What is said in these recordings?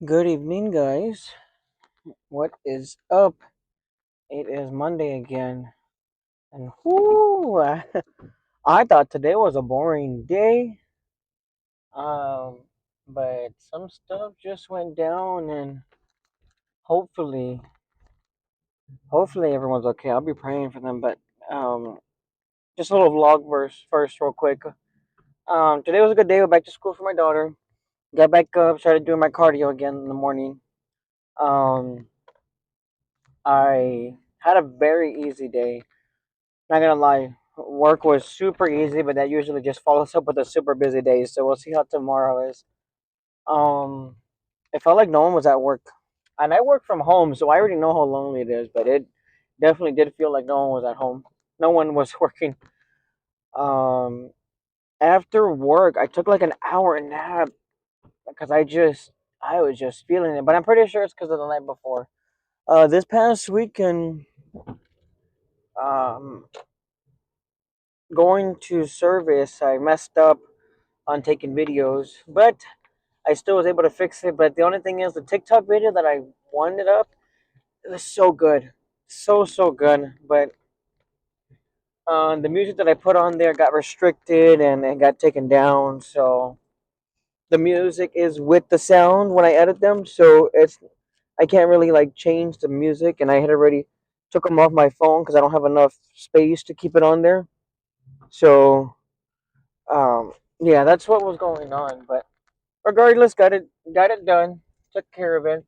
Good evening, guys. What is up? It is Monday again, and whoo, I thought today was a boring day. Um, but some stuff just went down, and hopefully, hopefully everyone's okay. I'll be praying for them. But um, just a little vlog verse first, real quick. Today was a good day. Went back to school for my daughter. Got back up, started doing my cardio again in the morning. Um, I had a very easy day. Not gonna lie, work was super easy, but that usually just follows up with a super busy day. So we'll see how tomorrow is. Um, it felt like no one was at work, and I work from home, so I already know how lonely it is. But it definitely did feel like no one was at home. No one was working. Um, After work, I took like an hour nap because I was just feeling it. But I'm pretty sure it's because of the night before. This past weekend, um, going to service, I messed up on taking videos, but I still was able to fix it. But the only thing is, the TikTok video that I wanted up, it was so good, so good. But the music that I put on there got restricted and it got taken down. So the music is with the sound when I edit them, so it's I can't really like change the music, and I had already took them off my phone because I don't have enough space to keep it on there. So um, yeah, that's what was going on. But regardless, got it done. Took care of it.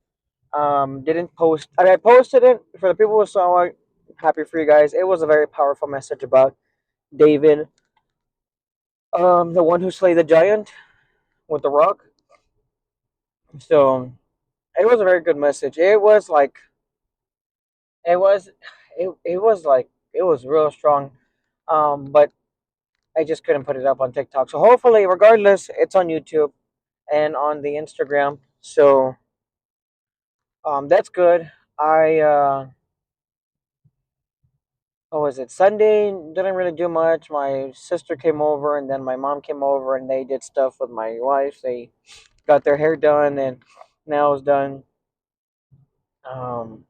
Didn't post. I posted it for the people who saw it. Happy for you guys. It was a very powerful message about David, the one who slayed the giant with the rock. So it was a very good message. It was it was real strong. But I just couldn't put it up on TikTok. So hopefully, regardless, it's on YouTube and on the Instagram. So that's good. I what was it? Sunday didn't really do much. My sister came over and then my mom came over and they did stuff with my wife. They got their hair done and nails done. Um,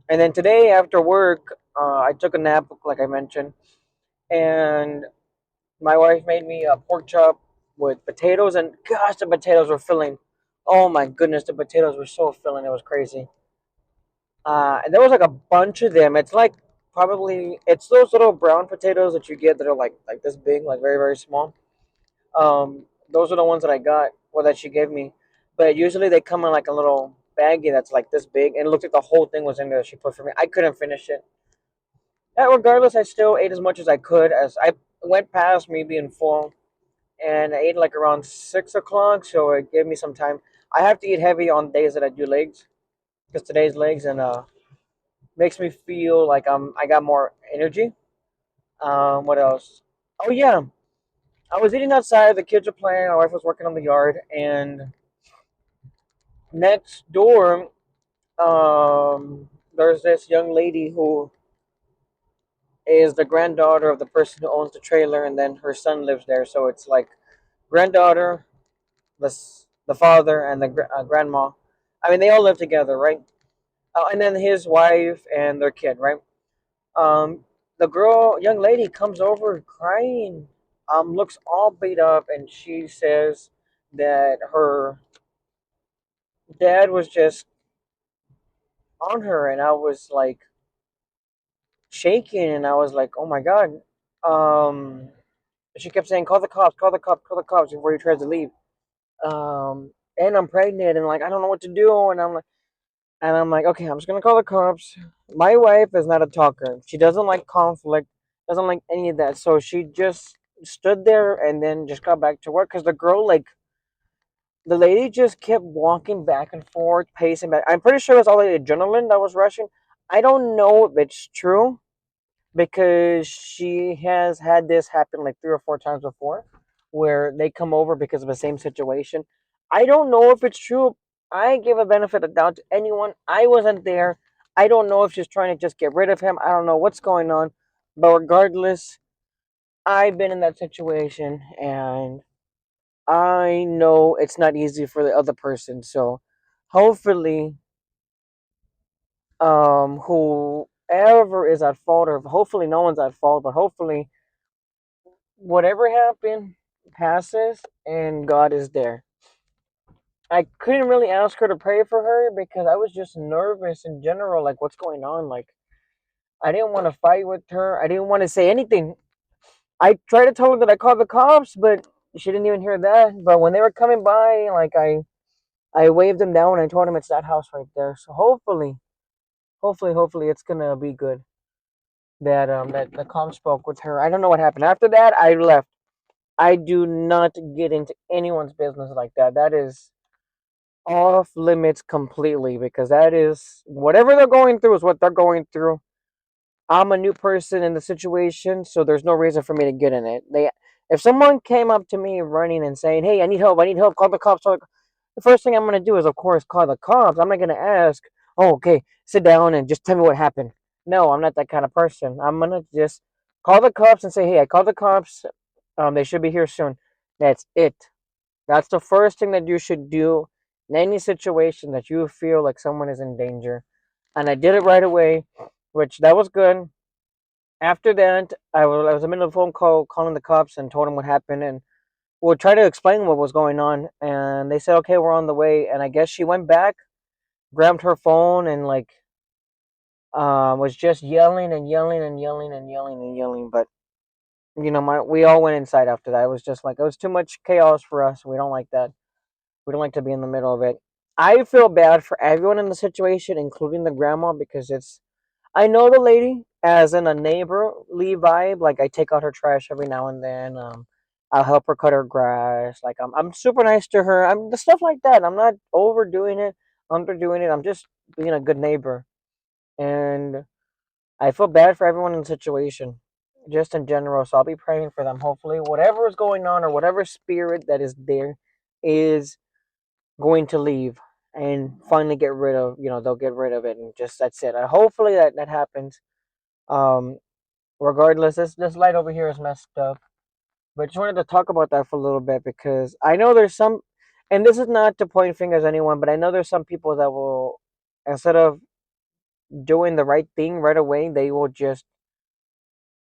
and then today after work, I took a nap, like I mentioned, and my wife made me a pork chop with potatoes, and gosh, the potatoes were filling. Oh my goodness, the potatoes were so filling. It was crazy. And there was like a bunch of them. It's like probably it's those little brown potatoes that you get that are like this big, like very very small. Those are the ones that I got, or that she gave me. But usually they come in like a little baggie that's like this big, and it looked like the whole thing was in there that she put for me. I couldn't finish it. Regardless, I still ate as much as I could as I went past me being full, and I ate like around 6 o'clock, so it gave me some time. I have to eat heavy on days that I do legs, because today's legs, and makes me feel like I got more energy. What else? Oh yeah, I was eating outside. The kids were playing. My wife was working on the yard, and next door, there's this young lady who is the granddaughter of the person who owns the trailer, and then her son lives there. So it's like granddaughter, the father, and the grandma. I mean, they all live together, right? And then his wife and their kid, right? Um, the young lady, comes over crying. Looks all beat up, and she says that her dad was just on her, and I was like shaking, and I was like, "Oh my god!" Um, she kept saying, "Call the cops! Call the cops! Call the cops!" before he tries to leave. And I'm pregnant, and like I don't know what to do, and I'm like, okay, I'm just gonna call the cops. My wife is not a talker. She doesn't like conflict, doesn't like any of that. So she just stood there and then just got back to work because the girl, like, the lady just kept walking back and forth, pacing back. I'm pretty sure it was all the adrenaline that was rushing. I don't know if it's true because she has had this happen like 3 or 4 times before where they come over because of the same situation. I don't know if it's true. I give a benefit of doubt to anyone. I wasn't there. I don't know if she's trying to just get rid of him. I don't know what's going on. But regardless, I've been in that situation and I know it's not easy for the other person. So hopefully, whoever is at fault, or hopefully no one's at fault, but hopefully whatever happened passes and God is there. I couldn't really ask her to pray for her because I was just nervous in general, like what's going on. Like I didn't want to fight with her. I didn't want to say anything. I tried to tell her that I called the cops, but she didn't even hear that. But when they were coming by, like I waved them down and I told them it's that house right there. So hopefully it's gonna be good. That the cops spoke with her. I don't know what happened. After that I left. I do not get into anyone's business like that. That is off limits completely because that is whatever they're going through is what they're going through. I'm a new person in the situation, so there's no reason for me to get in it. If someone came up to me running and saying, "Hey, I need help, call the cops," so the first thing I'm gonna do is, of course, call the cops. I'm not gonna ask, "Oh, okay, sit down and just tell me what happened." No, I'm not that kind of person. I'm gonna just call the cops and say, "Hey, I called the cops. They should be here soon." That's it. That's the first thing that you should do in any situation that you feel like someone is in danger. And I did it right away, which that was good. After that, I was in the middle of a phone call calling the cops and told them what happened and we'll try to explain what was going on. And they said, okay, we're on the way. And I guess she went back, grabbed her phone, and like was just yelling and yelling and yelling and yelling and yelling. But we all went inside after that. It was just like it was too much chaos for us. We don't like that. We don't like to be in the middle of it. I feel bad for everyone in the situation, including the grandma, because I know the lady as in a neighborly vibe. Like I take out her trash every now and then. I'll help her cut her grass. Like I'm super nice to her. I'm the stuff like that. I'm not overdoing it, underdoing it. I'm just being a good neighbor. And I feel bad for everyone in the situation, just in general. So I'll be praying for them. Hopefully, whatever is going on or whatever spirit that is there is going to leave and finally get rid of. They'll get rid of it and just that's it. Hopefully that happens. Um, Regardless, this light over here is messed up. But just wanted to talk about that for a little bit because I know there's some, and this is not to point fingers at anyone, but I know there's some people that will, instead of doing the right thing right away, they will just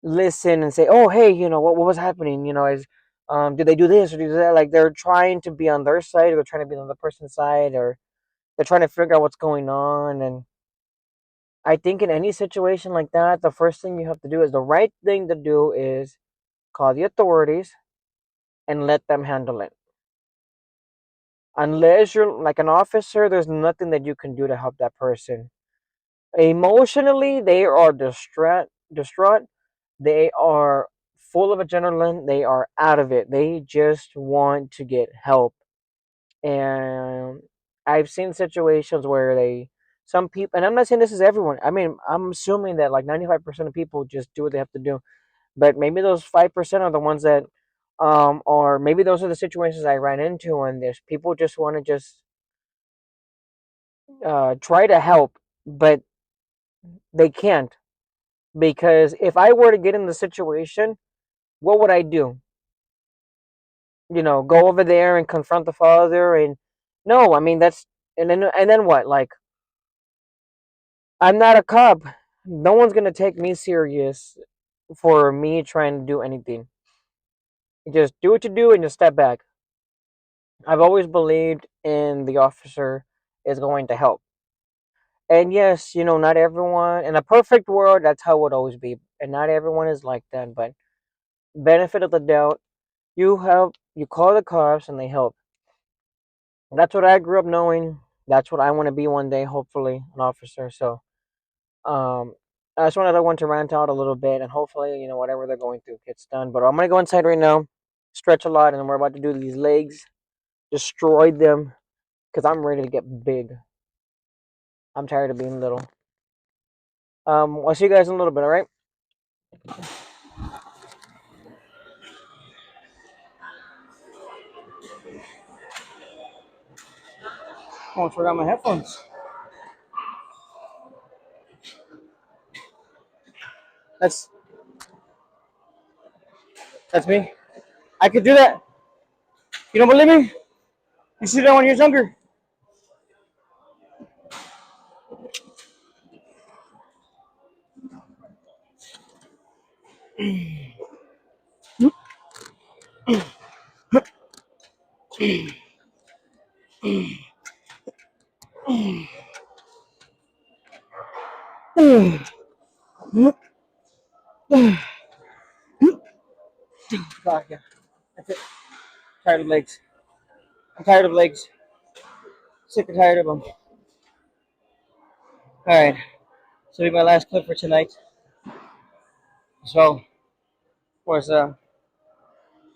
listen and say, "Oh, hey, what was happening? Did they do this or do that?" Like they're trying to be on their side, or they're trying to be on the person's side, or they're trying to figure out what's going on. And I think in any situation like that, the first thing you have to do is the right thing to do is call the authorities and let them handle it. Unless you're like an officer, there's nothing that you can do to help that person. Emotionally, they are distraught. They are full of adrenaline. They are out of it. They just want to get help. And I've seen situations where some people, and I'm not saying this is everyone. I mean, I'm assuming that like 95% of people just do what they have to do. But maybe those 5% are the ones that, or maybe those are the situations I ran into, and there's people just want to just try to help, but they can't because if I were to get in the situation, what would I do? Go over there and confront the father, and no, I mean that's and then what? Like I'm not a cop. No one's gonna take me serious for me trying to do anything. You just do what you do and just step back. I've always believed in the officer is going to help. And yes, not everyone in a perfect world, that's how it would always be. And not everyone is like that, but benefit of the doubt, you help, you call the cops and they help. That's what I grew up knowing. That's what I want to be one day, hopefully, an officer. So, um, I just want to rant out a little bit and hopefully, whatever they're going through gets done. But I'm going to go inside right now, stretch a lot, and then we're about to do these legs, destroy them because I'm ready to get big. I'm tired of being little. I'll see you guys in a little bit, all right? I almost forgot my headphones. That's that's me. I could do that. You don't believe me? You see that when you're younger. Fuck yeah. That's it. Tired of legs. I'm tired of legs. Sick and tired of them. Alright. So, be my last clip for tonight. So, of course, I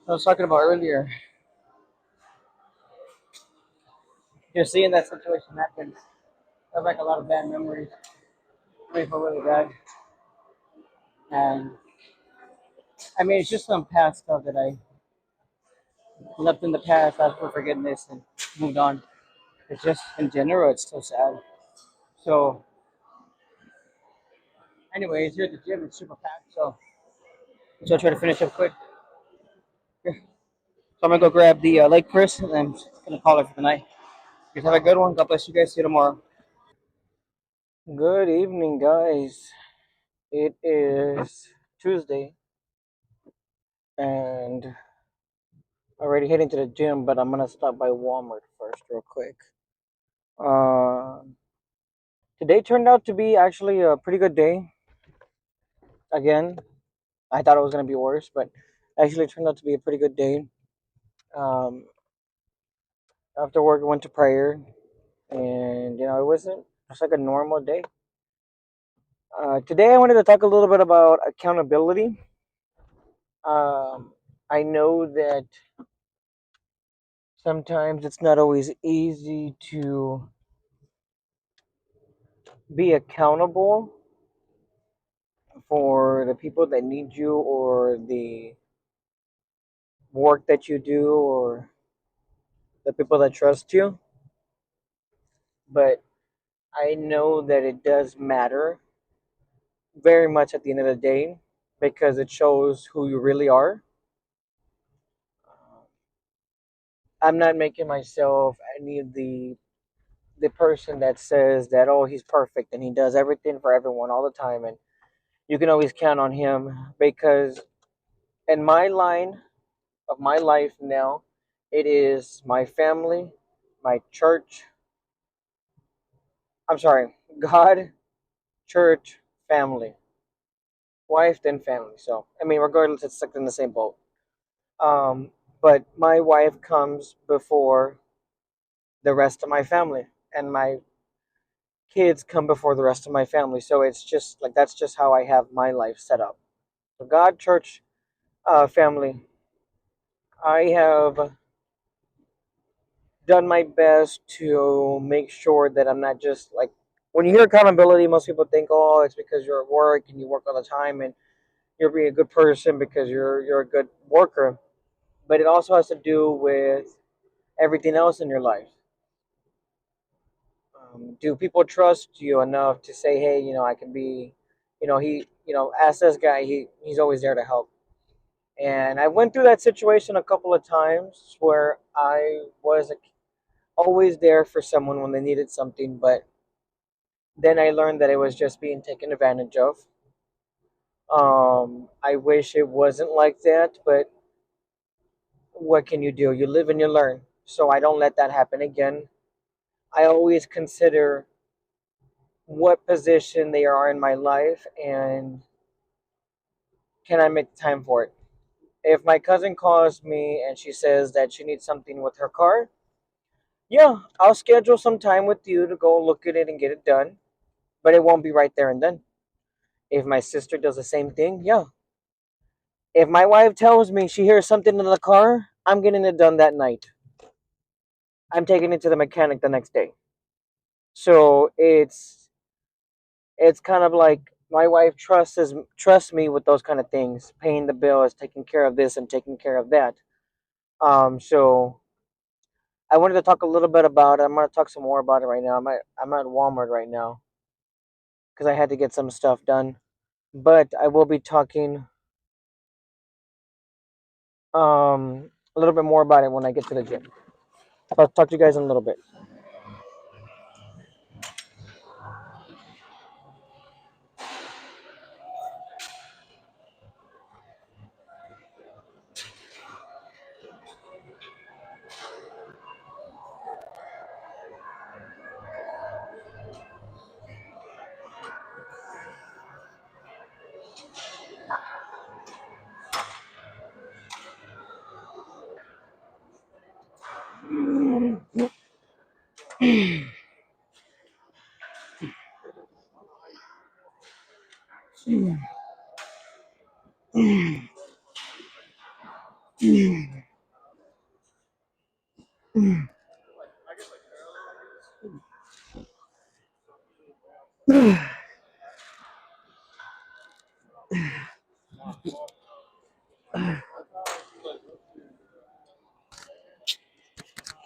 was talking about earlier. You're seeing that situation happen. I have like a lot of bad memories. I feel really bad. And I mean, it's just some past stuff that I left in the past, asked for forgiveness, and moved on. It's just, in general, it's so sad. So, anyways, here at the gym, it's super packed. So I try to finish up quick. Here. So I'm gonna go grab the leg press, and I'm just gonna call it for the night. You guys have a good one. God bless you guys. See you tomorrow. Good evening, guys. It is Tuesday, and already heading to the gym, but I'm gonna stop by Walmart first, real quick. Uh, Today turned out to be actually a pretty good day. Again, I thought it was gonna be worse, but actually it turned out to be a pretty good day. Um, After work, I went to prayer, and it wasn't just like a normal day. Today, I wanted to talk a little bit about accountability. I know that sometimes it's not always easy to be accountable for the people that need you or the work that you do or the people that trust you. But I know that it does matter very much at the end of the day because it shows who you really are. I'm not making myself any of the person that says that, oh, he's perfect and he does everything for everyone all the time and you can always count on him, because in my line of my life now, it is my family, my church, I'm sorry, God, church, family, wife, then family. So I mean, regardless, it's stuck in the same boat. um but my wife comes before the rest of my family, and my kids come before the rest of my family. So it's just like that's just how I have my life set up. So God, church, family. I have done my best to make sure that I'm not just like, when you hear accountability, most people think, oh, it's because you're at work and you work all the time and you're being a good person because you're a good worker. But it also has to do with everything else in your life. Do people trust you enough to say, hey, I can be, ask this guy, he's always there to help. And I went through that situation a couple of times where I was always there for someone when they needed something, but then I learned that it was just being taken advantage of. I wish it wasn't like that, but what can you do? You live and you learn. So I don't let that happen again. I always consider what position they are in my life and can I make time for it. If my cousin calls me and she says that she needs something with her car, yeah, I'll schedule some time with you to go look at it and get it done, but it won't be right there and then. If my sister does the same thing, yeah. If my wife tells me she hears something in the car, I'm getting it done that night. I'm taking it to the mechanic the next day. So it's kind of like my wife trusts me with those kind of things, paying the bills, taking care of this and taking care of that. So I wanted to talk a little bit about it. I'm gonna talk some more about it right now. I'm at Walmart right now because I had to get some stuff done. But I will be talking a little bit more about it when I get to the gym. I'll talk to you guys in a little bit.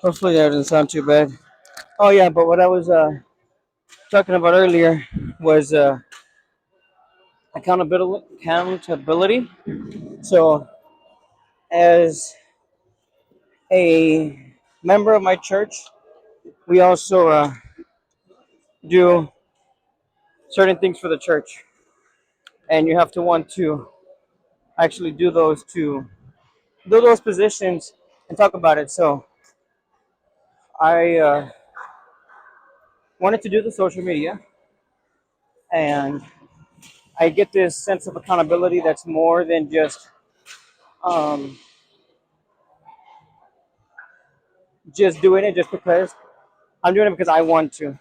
Hopefully that doesn't sound too bad. Oh yeah, but what I was talking about earlier was accountability. Accountability. So, as a member of my church, we also do certain things for the church, and you have to want to actually do those positions and talk about it. So, I wanted to do the social media, and I get this sense of accountability that's more than um, just doing it just because. I'm doing it because I want to.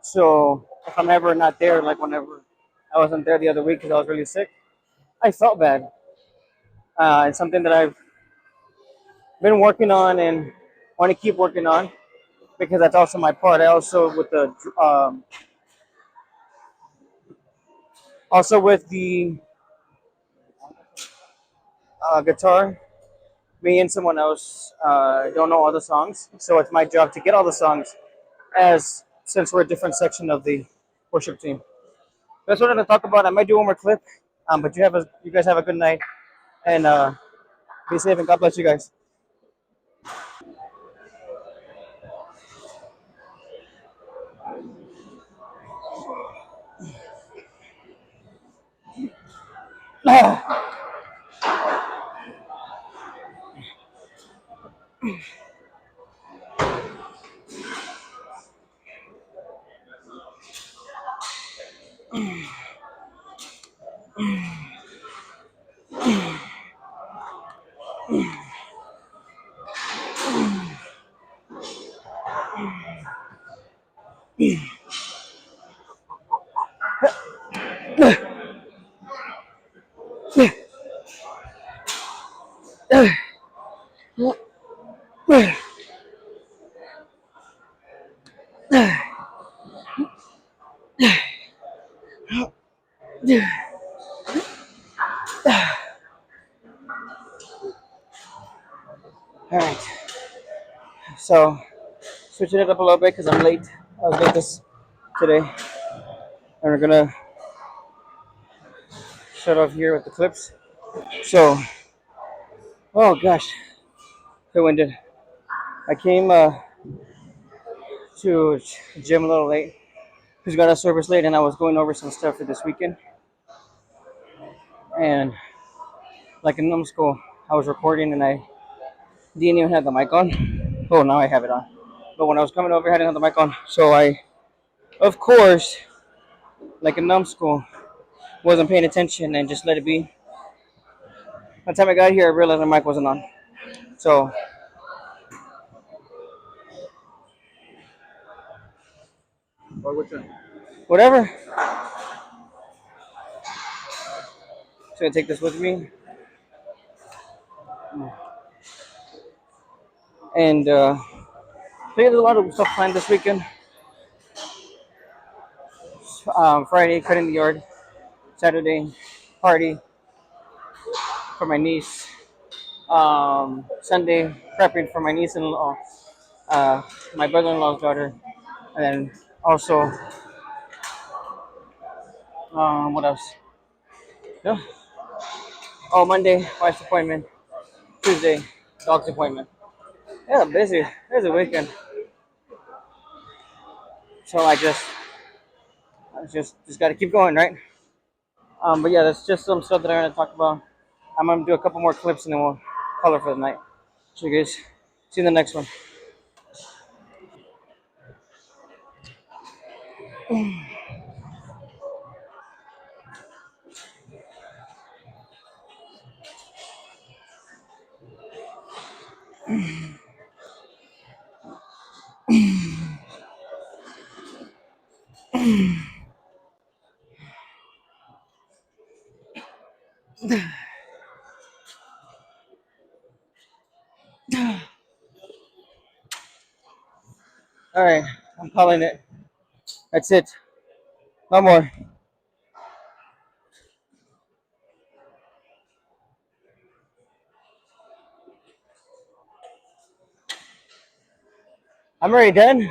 So if I'm ever not there, like whenever I wasn't there the other week because I was really sick, I felt bad. It's something that I've been working on and want to keep working on because that's also my part. I also with the guitar, me and someone else don't know all the songs, so it's my job to get all the songs. As since we're a different section of the worship team, that's what I'm gonna talk about. I might do one more clip, but you guys have a good night and be safe and God bless you guys. All right, so switching it up a little bit because I'm late. I was late this today, and we're gonna shut off here with the clips. So, oh gosh, so winded. I came to gym a little late because got a service late, and I was going over some stuff for this weekend. And like in numbskull, I was recording and I didn't even have the mic on. Oh, now I have it on. But when I was coming over, I didn't have the mic on. So I, of course, like in numbskull, wasn't paying attention and just let it be. By the time I got here, I realized my mic wasn't on. So whatever. So I take this with me, and I think there's a lot of stuff planned this weekend. Friday, cutting the yard. Saturday, party for my niece. Sunday, prepping for my niece-in-law, uh, my brother-in-law's daughter, and then also, what else? Yeah. Oh, Monday, wife's appointment. Tuesday, dog's appointment. Yeah, busy. It's a weekend, so I just got to keep going, right? But yeah, that's just some stuff that I'm gonna talk about. I'm gonna do a couple more clips and then we'll call it for the night. So you guys, see you in the next one. All right, I'm calling it. That's it. No more. I'm already done.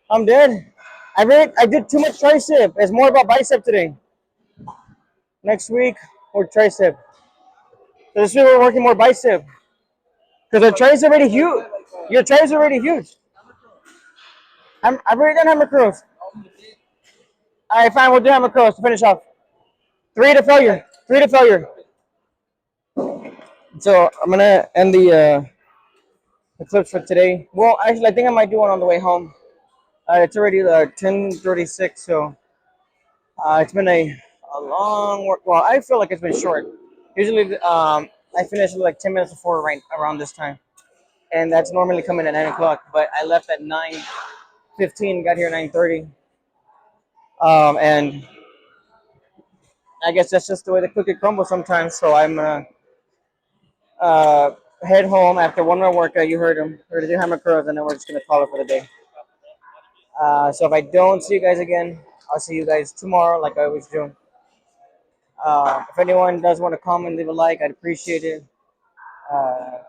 I'm dead. I did too much tricep. It's more about bicep today. Next week or tricep. So this week we're working more bicep because our tricep already huge. Your tricep already huge. I've already done hammer curls. All right, fine. We'll do hammer curls to finish off. Three to failure. Three to failure. So I'm gonna end the clips for today. Well, actually, I think I might do one on the way home. It's already 10:36, so it's been a long work. Well, I feel like it's been short. Usually, I finish like 10 minutes before right around this time, and that's normally coming at 9 o'clock. But I left at 9:15, got here at 9:30, and I guess that's just the way the cookie crumbles sometimes. So I'm gonna uh, head home after one more workout. You heard him. We're gonna do hammer curls, and then we're just gonna call it for the day. So if I don't see you guys again, I'll see you guys tomorrow, like I always do. If anyone does want to comment, leave a like. I'd appreciate it. Uh,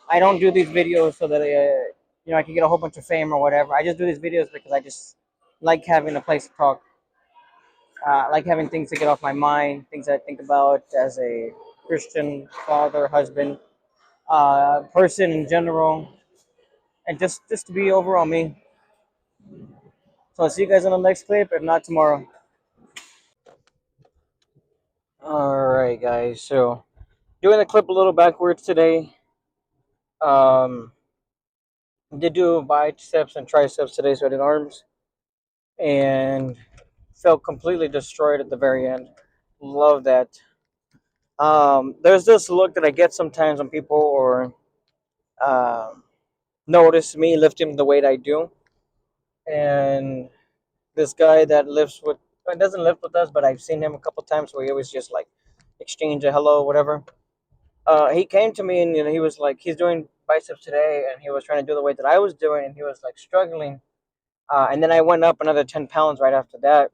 I don't do these videos so that I can get a whole bunch of fame or whatever. I just do these videos because I just like having a place to talk. I like having things to get off my mind, things I think about as a Christian father, husband, person in general, and just to be overall me. So I'll see you guys on the next clip, if not tomorrow. All right, guys. So doing the clip a little backwards today. Um, did do biceps and triceps today, so I did arms, and felt completely destroyed at the very end. Love that. There's this look that I get sometimes when people or um notice me lifting the weight I do, and this guy that lifts with doesn't lift with us, but I've seen him a couple times where he always just like exchange a hello, whatever. He came to me and he was like, he's doing biceps today, and he was trying to do the weight that I was doing, and he was like struggling. And then I went up another 10 pounds right after that,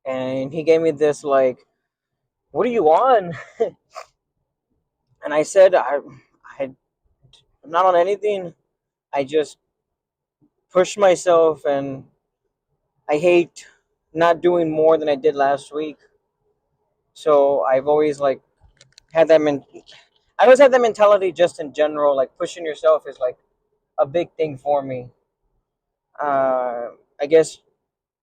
and he gave me this like, "What are you on?" And I said, I'm not on anything. I just push myself, and I hate not doing more than I did last week. So I've always like had that I always had that mentality just in general. Like pushing yourself is like a big thing for me. I guess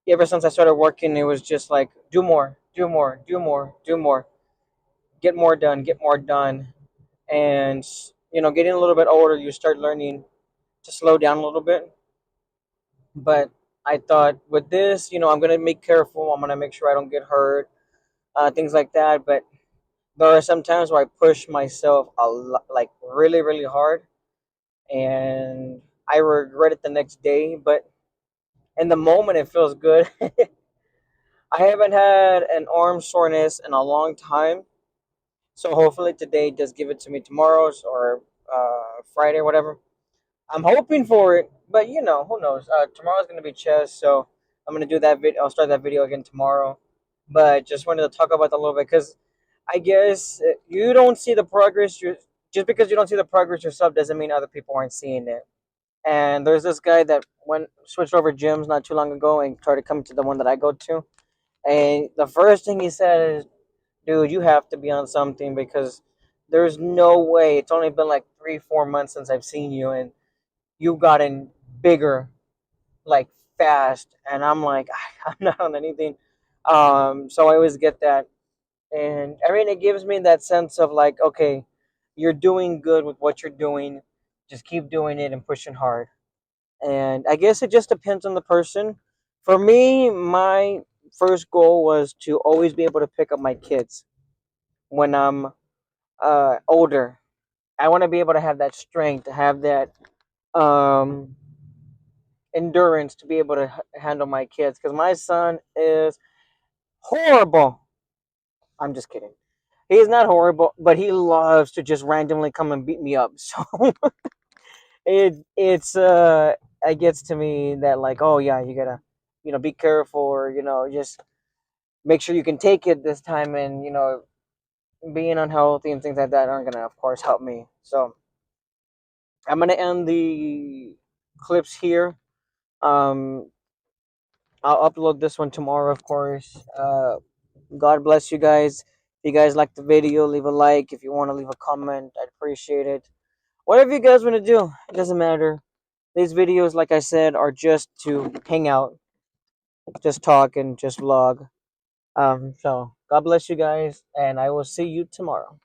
ever since I started working, it was just like do more, do more, do more, do more, get more done. And getting a little bit older, you start learning to slow down a little bit. But I thought with this, I'm gonna make careful. I'm gonna make sure I don't get hurt, things like that. But there are some times where I push myself a lot, like really, really hard, and I regret it the next day. But in the moment, it feels good. I haven't had an arm soreness in a long time, so hopefully today does give it to me tomorrow's or Friday, or whatever. I'm hoping for it, but who knows? Tomorrow's gonna be chess, so I'm gonna do that video. I'll start that video again tomorrow. But just wanted to talk about that a little bit because I guess you don't see the progress. You Just because you don't see the progress yourself doesn't mean other people aren't seeing it. And there's this guy that went switched over gyms not too long ago and started coming to the one that I go to. And the first thing he said is, "Dude, you have to be on something because there's no way. It's only been like 3, 4 months since I've seen you, and you've gotten bigger like fast." And I'm like, I'm not on anything. So I always get that, and I mean, it gives me that sense of like, okay, you're doing good with what you're doing. Just keep doing it and pushing hard. And I guess it just depends on the person. For me, my first goal was to always be able to pick up my kids when I'm older. I want to be able to have that strength, to have that um, endurance to be able to handle my kids. Because my son is horrible. I'm just kidding. He's not horrible, but he loves to just randomly come and beat me up. So it gets to me that like, oh yeah, you gotta, be careful, or just make sure you can take it this time, and being unhealthy and things like that aren't gonna, of course, help me. So I'm gonna end the clips here. Um, I'll upload this one tomorrow, of course. God bless you guys. If you guys like the video, leave a like. If you want to leave a comment, I'd appreciate it. Whatever you guys want to do, it doesn't matter. These videos, like I said, are just to hang out, just talk, and just vlog. So God bless you guys, and I will see you tomorrow.